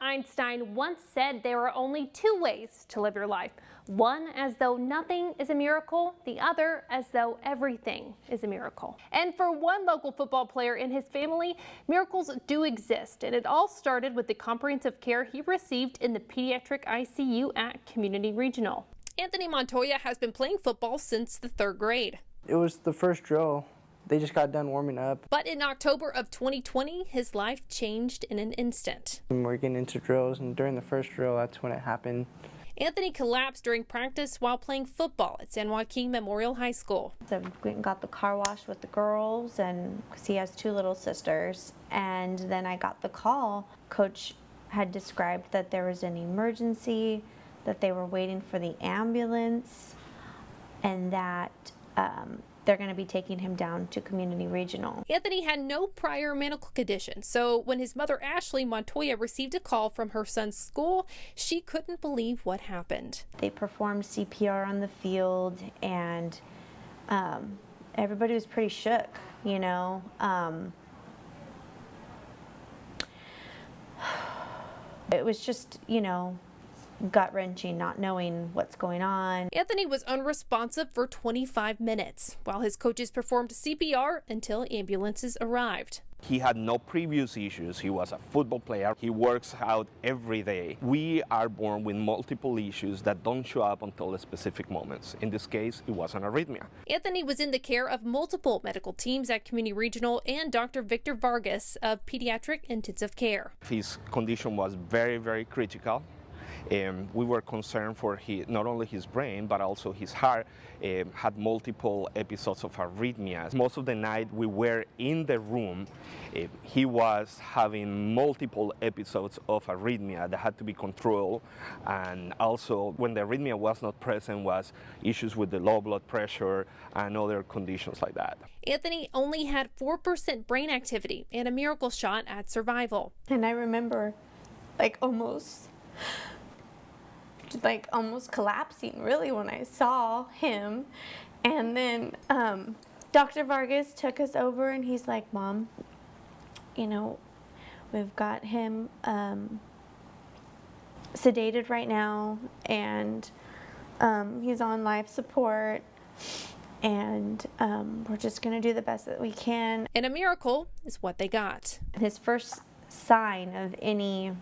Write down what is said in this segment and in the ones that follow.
Einstein once said there are only two ways to live your life. One as though nothing is a miracle, the other as though everything is a miracle. And for one local football player and his family, miracles do exist. And it all started with the comprehensive care he received in the Pediatric ICU at Community Regional. Anthony Montoya has been playing football since the 3rd grade. It was the first drill. They just got done warming up. But in October of 2020, his life changed in an instant. We're getting into drills, and during the first drill, that's when it happened. Anthony collapsed during practice while playing football at San Joaquin Memorial High School. So we went and got the car wash with the girls, and because he has 2 little sisters. And then I got the call. Coach had described that there was an emergency, that they were waiting for the ambulance, and that they're going to be taking him down to Community Regional. Anthony had no prior medical condition, so when his mother Ashley Montoya received a call from her son's school, she couldn't believe what happened. They performed CPR on the field, and everybody was pretty shook, you know. It was just, you know, gut-wrenching, not knowing what's going on. Anthony was unresponsive for 25 minutes while his coaches performed CPR until ambulances arrived. He had no previous issues. He was a football player. He works out every day. We are born with multiple issues that don't show up until the specific moments. In this case, it was an arrhythmia. Anthony was in the care of multiple medical teams at Community Regional and Dr. Victor Vargas of Pediatric Intensive Care. His condition was very, very critical. We were concerned for not only his brain, but also his heart had multiple episodes of arrhythmias. Most of the night we were in the room, he was having multiple episodes of arrhythmia that had to be controlled. And also when the arrhythmia was not present was issues with the low blood pressure and other conditions like that. Anthony only had 4% brain activity and a miracle shot at survival. And I remember almost collapsing really when I saw him. And then Dr. Vargas took us over and he's like, "Mom, you know, we've got him sedated right now, and he's on life support, and we're just gonna do the best that we can." And a miracle is what they got. His first sign of any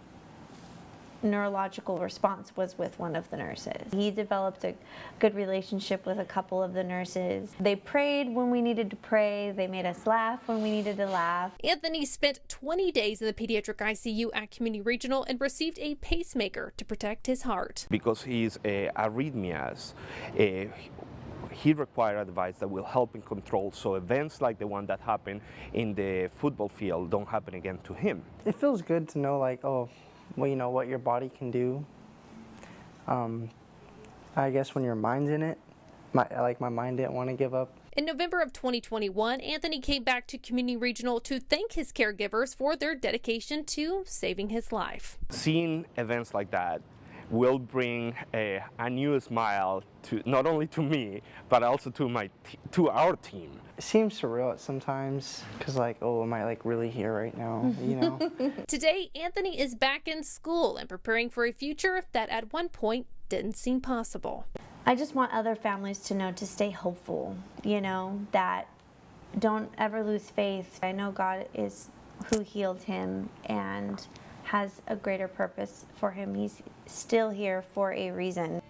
neurological response was with one of the nurses. He developed a good relationship with a couple of the nurses. They prayed when we needed to pray. They made us laugh when we needed to laugh. Anthony spent 20 days in the Pediatric ICU at Community Regional and received a pacemaker to protect his heart. Because he's arrhythmias, he required advice that will help him control so events like the one that happened in the football field don't happen again to him. It feels good to know, well, you know what your body can do. I guess when your mind's in it, my mind didn't want to give up. In November of 2021, Anthony came back to Community Regional to thank his caregivers for their dedication to saving his life. Seeing events like that will bring a new smile to not only to me, but also to our team. It seems surreal sometimes, because am I really here right now, you know? Today, Anthony is back in school and preparing for a future that at one point didn't seem possible. I just want other families to know to stay hopeful, you know, that don't ever lose faith. I know God is who healed him and has a greater purpose for him. He's still here for a reason.